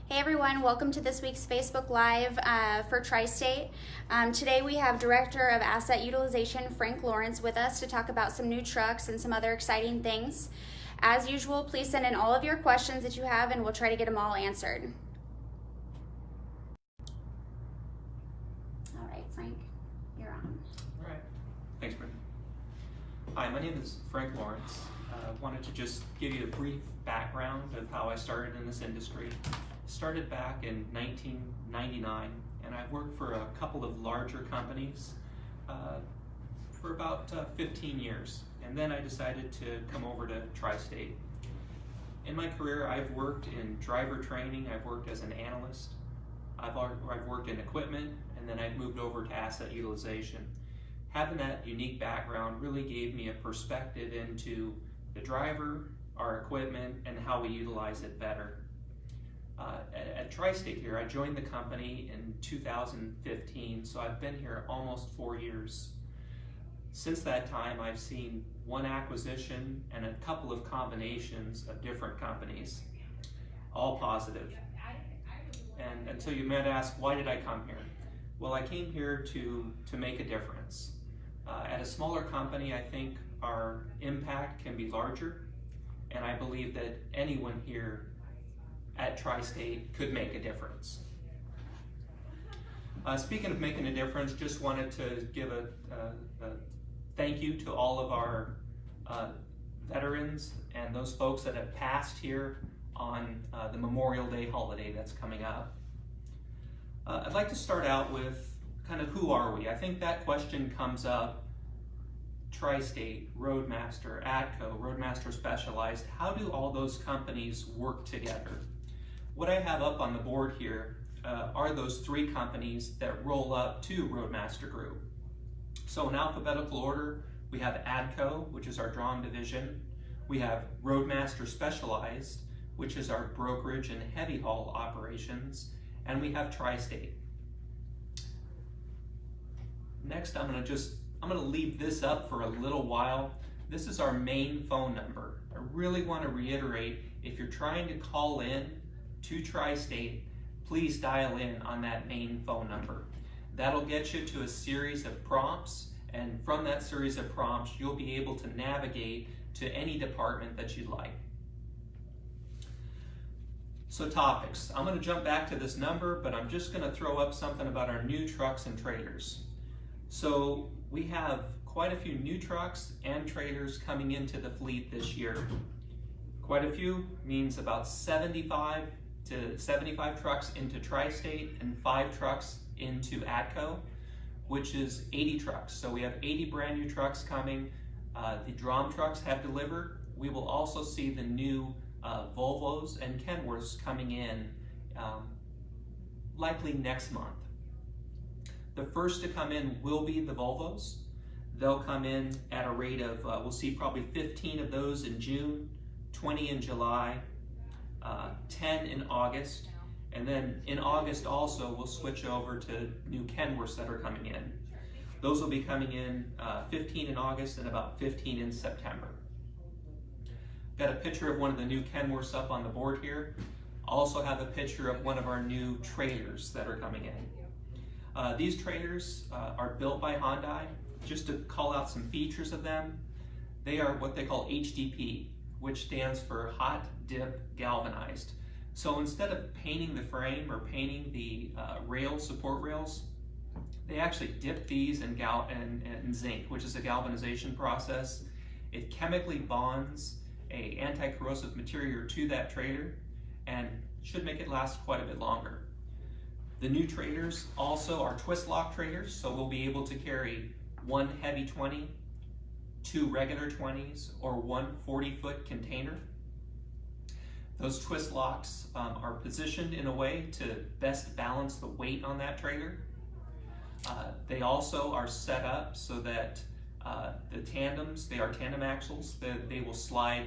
Hey everyone, welcome to this week's Facebook Live for Tri-State. Today we have Director of Asset Utilization Frank Larance with us to talk about some new trucks and some other exciting things. As usual, please send in all of your questions that you have and we'll try to get them all answered. All right, Frank, you're on. All right, thanks, Brittany. Hi, my name is Frank Larance. Wanted to just give you a brief background of how I started in this industry. Started back in 1999, and I've worked for a couple of larger companies for about 15 years. And then I decided to come over to Tri-State. In my career, I've worked in driver training, I've worked as an analyst, I've worked in equipment, and then I've moved over to asset utilization. Having that unique background really gave me a perspective into the driver, our equipment, and how we utilize it better. At Tri-State here, I joined the company in 2015, so I've been here almost 4 years. Since that time, I've seen one acquisition and a couple of combinations of different companies, all positive. And so you might ask, why did I come here? Well, I came here to make a difference. At a smaller company, I think our impact can be larger, and I believe that anyone here at Tri-State could make a difference. Speaking of making a difference, just wanted to give a thank you to all of our veterans and those folks that have passed here on the Memorial Day holiday that's coming up. I'd like to start out with kind of who are we? I think that question comes up. Tri-State, Roadmaster, ATCO, Roadmaster Specialized, how do all those companies work together? What I have up on the board here are those three companies that roll up to Roadmaster Group. So in alphabetical order, we have ATCO, which is our drawing division. We have Roadmaster Specialized, which is our brokerage and heavy haul operations. And we have Tri-State. Next, I'm gonna leave this up for a little while. This is our main phone number. I really want to reiterate, if you're trying to call in to Tri-State, please dial in on that main phone number. That'll get you to a series of prompts, and from that series of prompts, you'll be able to navigate to any department that you'd like. So topics. I'm going to jump back to this number, but I'm just going to throw up something about our new trucks and trailers. So we have quite a few new trucks and trailers coming into the fleet this year. Quite a few means about 75 trucks into Tri-State and 5 trucks into ATCO, which is 80 trucks. So we have 80 brand new trucks coming. The drum trucks have delivered. We will also see the new Volvos and Kenworths coming in likely next month. The first to come in will be the Volvos. They'll come in at a rate of, we'll see probably 15 of those in June, 20 in July, 10 in August, and then in August also we'll switch over to new Kenworths that are coming in. Those will be coming in 15 in August and about 15 in September. Got a picture of one of the new Kenworths up on the board here. Also have a picture of one of our new trailers that are coming in. These trailers are built by Hyundai. Just to call out some features of them, they are what they call HDP, which stands for hot dip galvanized. So instead of painting the frame or painting the support rails, they actually dip these in zinc, which is a galvanization process. It chemically bonds an anti-corrosive material to that trailer and should make it last quite a bit longer. The new trailers also are twist lock trailers, so we'll be able to carry one heavy 20, 2 regular 20s, or one 40-foot container. Those twist locks are positioned in a way to best balance the weight on that trailer. They also are set up so that the tandems, they are tandem axles, that they will slide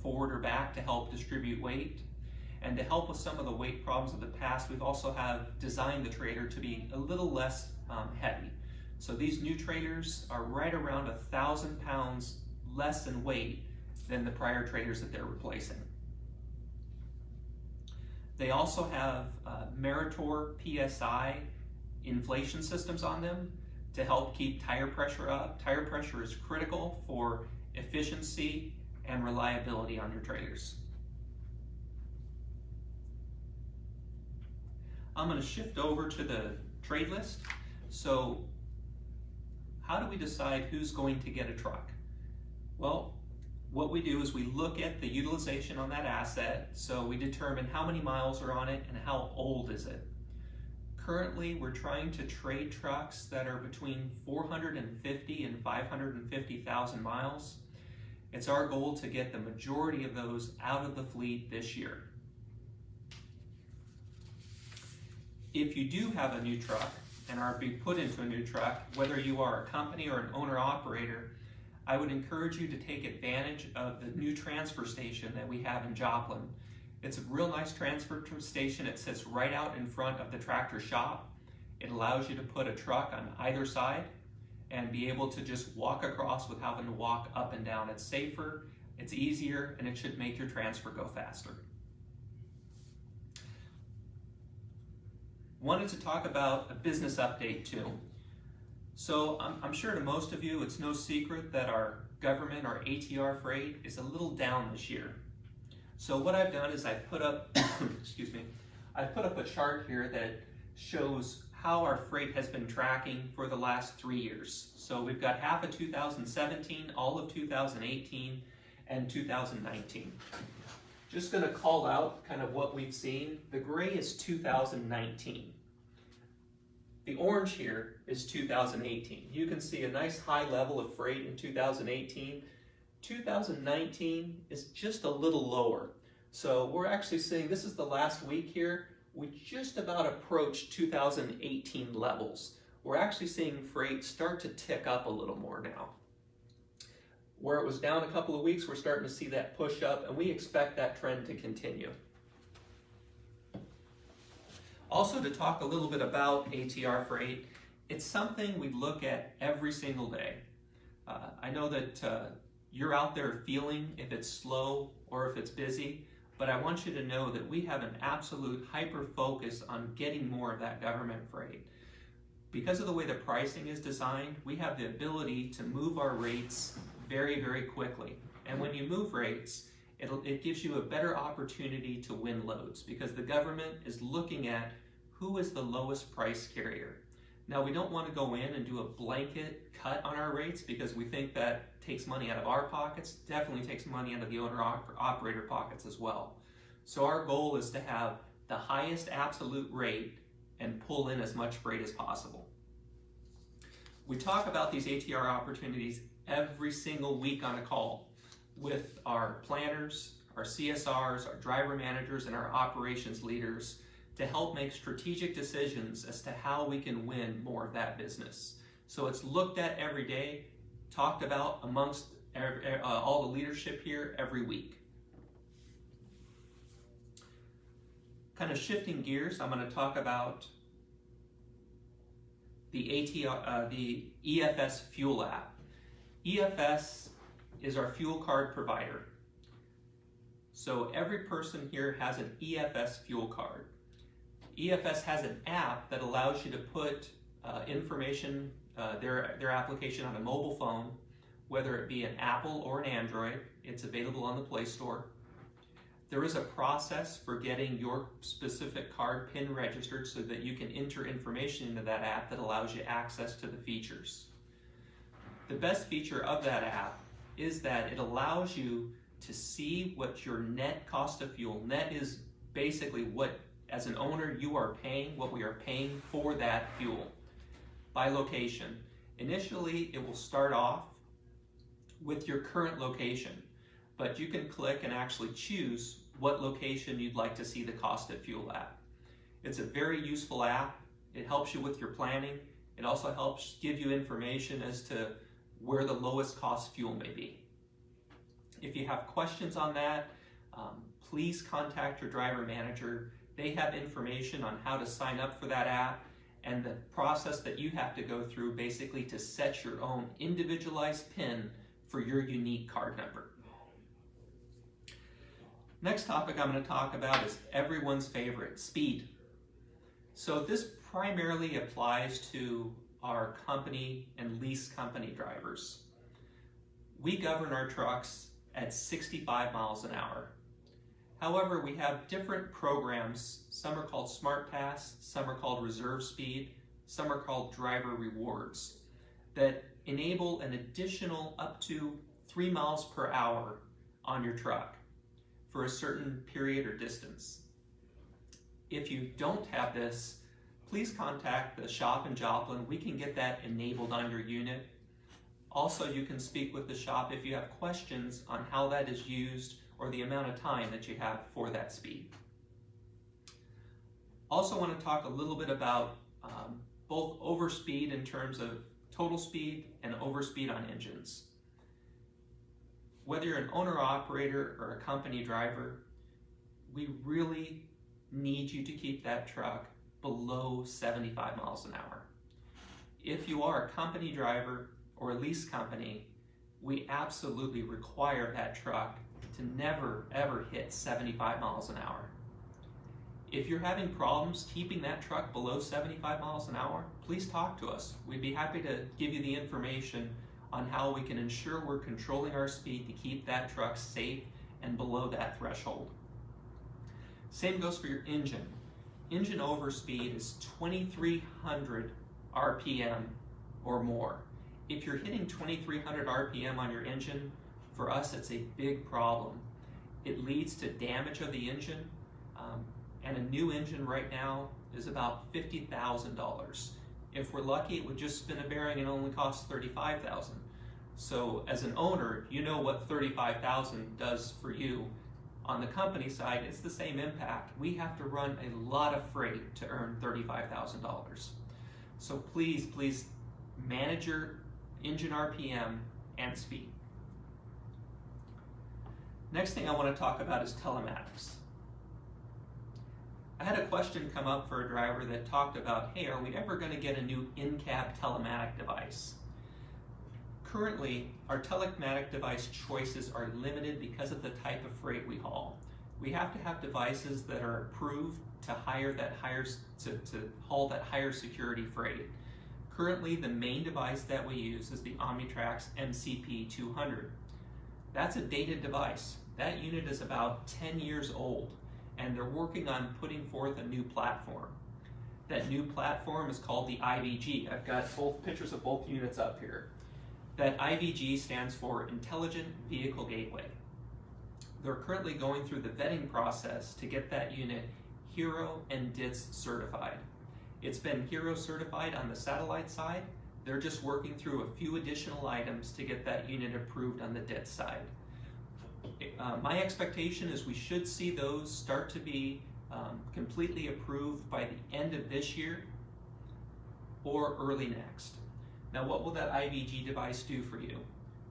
forward or back to help distribute weight. And to help with some of the weight problems of the past, we've also designed the trailer to be a little less heavy. So these new trailers are right around 1,000 pounds less in weight than the prior trailers that they're replacing. They also have Meritor PSI inflation systems on them to help keep tire pressure up. Tire pressure is critical for efficiency and reliability on your trailers. I'm going to shift over to the trade list. So how do we decide who's going to get a truck? Well, what we do is we look at the utilization on that asset. So we determine how many miles are on it and how old is it. Currently, we're trying to trade trucks that are between 450 and 550,000 miles. It's our goal to get the majority of those out of the fleet this year. If you do have a new truck and are being put into a new truck, whether you are a company or an owner-operator, I would encourage you to take advantage of the new transfer station that we have in Joplin. It's a real nice transfer station. It sits right out in front of the tractor shop. It allows you to put a truck on either side and be able to just walk across without having to walk up and down. It's safer, it's easier, and it should make your transfer go faster. Wanted to talk about a business update too. So I'm sure to most of you, it's no secret that our government, our ATR Freight, is a little down this year. So what I've done is I put up, excuse me, I put up a chart here that shows how our freight has been tracking for the last 3 years. So we've got half of 2017, all of 2018, and 2019. Just going to call out kind of what we've seen. The gray is 2019. The orange here is 2018. You can see a nice high level of freight in 2018. 2019 is just a little lower. So we're actually seeing, this is the last week here, we just about approached 2018 levels. We're actually seeing freight start to tick up a little more now. Where it was down a couple of weeks, we're starting to see that push up, and we expect that trend to continue. Also, to talk a little bit about ATR Freight, it's something we look at every single day. I know that you're out there feeling if it's slow or if it's busy, but I want you to know that we have an absolute hyper focus on getting more of that government freight. Because of the way the pricing is designed, we have the ability to move our rates very, very quickly. And when you move rates, it gives you a better opportunity to win loads because the government is looking at who is the lowest price carrier. Now, we don't want to go in and do a blanket cut on our rates because we think that takes money out of our pockets, definitely takes money out of the owner-operator pockets as well. So our goal is to have the highest absolute rate and pull in as much freight as possible. We talk about these ATR opportunities every single week on a call with our planners, our CSRs, our driver managers, and our operations leaders to help make strategic decisions as to how we can win more of that business. So it's looked at every day, talked about amongst all the leadership here every week. Kind of shifting gears, I'm going to talk about the EFS Fuel app. EFS is our fuel card provider. So every person here has an EFS fuel card. EFS has an app that allows you to put information, their application on a mobile phone, whether it be an Apple or an Android. It's available on the Play Store. There is a process for getting your specific card PIN registered so that you can enter information into that app that allows you access to the features. The best feature of that app is that it allows you to see what your net cost of fuel, net is basically what, as an owner, you are paying, what we are paying for that fuel by location. Initially, it will start off with your current location, but you can click and actually choose what location you'd like to see the cost of fuel at. It's a very useful app. It helps you with your planning. It also helps give you information as to where the lowest cost fuel may be. If you have questions on that, please contact your driver manager. They have information on how to sign up for that app and the process that you have to go through basically to set your own individualized PIN for your unique card number. Next topic I'm going to talk about is everyone's favorite, speed. So this primarily applies to our company and lease company drivers. We govern our trucks at 65 miles an hour. However, we have different programs. Some are called Smart Pass, some are called Reserve Speed, some are called Driver Rewards, that enable an additional up to 3 miles per hour on your truck for a certain period or distance. If you don't have this, please contact the shop in Joplin. We can get that enabled on your unit. Also, you can speak with the shop if you have questions on how that is used or the amount of time that you have for that speed. Also want to talk a little bit about both overspeed in terms of total speed and overspeed on engines. Whether you're an owner-operator or a company driver, we really need you to keep that truck below 75 miles an hour. If you are a company driver or a lease company, we absolutely require that truck to never ever hit 75 miles an hour. If you're having problems keeping that truck below 75 miles an hour, please talk to us. We'd be happy to give you the information on how we can ensure we're controlling our speed to keep that truck safe and below that threshold. Same goes for your engine. Engine overspeed is 2,300 RPM or more. If you're hitting 2,300 RPM on your engine, for us it's a big problem. It leads to damage of the engine, and a new engine right now is about $50,000. If we're lucky, it would just spin a bearing and only cost $35,000. So as an owner, you know what $35,000 does for you. On the company side, it's the same impact. We have to run a lot of freight to earn $35,000. So please manage your engine RPM and speed. Next thing I want to talk about is telematics. I had a question come up for a driver that talked about, hey, are we ever going to get a new in-cab telematic device? Currently, our telematic device choices are limited because of the type of freight we haul. We have to have devices that are approved to haul that higher security freight. Currently, the main device that we use is the Omnitrax MCP 200. That's a dated device. That unit is about 10 years old, and they're working on putting forth a new platform. That new platform is called the IVG. I've got both pictures of both units up here. That IVG stands for Intelligent Vehicle Gateway. They're currently going through the vetting process to get that unit HERO and DITS certified. It's been HERO certified on the satellite side. They're just working through a few additional items to get that unit approved on the DITS side. My expectation is we should see those start to be completely approved by the end of this year or early next. Now, what will that IVG device do for you?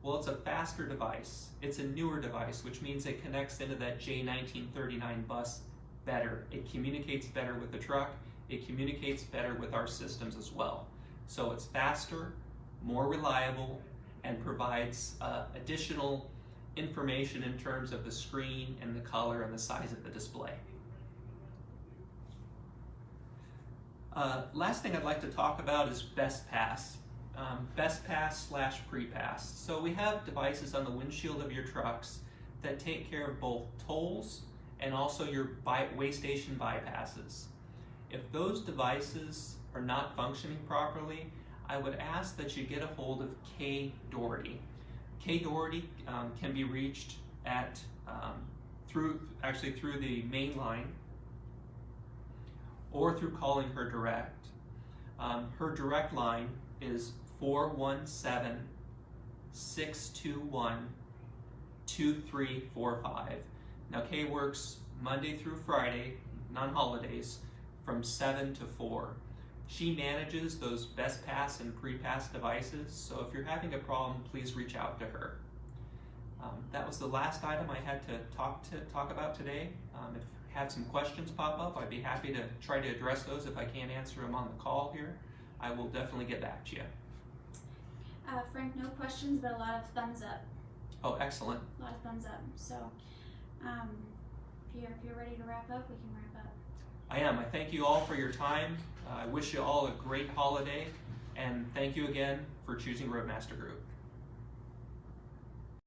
Well, it's a faster device. It's a newer device, which means it connects into that J1939 bus better. It communicates better with the truck. It communicates better with our systems as well. So it's faster, more reliable, and provides additional information in terms of the screen and the color and the size of the display. Last thing I'd like to talk about is Best Pass. Best Pass / Pre-Pass. So we have devices on the windshield of your trucks that take care of both tolls and also your way station bypasses. If those devices are not functioning properly, I would ask that you get a hold of Kay Doherty. Kay Doherty can be reached at through the main line or through calling her direct. Her direct line is 417-621-2345. Now Kay works Monday through Friday, non-holidays, from 7 to 4. She manages those Best Pass and Pre-Pass devices, so if you're having a problem, please reach out to her. That was the last item I had to talk about today. If you have some questions pop up, I'd be happy to try to address those. If I can't answer them on the call here, I will definitely get back to you. Frank, no questions, but a lot of thumbs up. Oh, excellent. A lot of thumbs up. So, if you're ready to wrap up, we can wrap up. I am. I thank you all for your time. I wish you all a great holiday, and thank you again for choosing Roadmaster Group.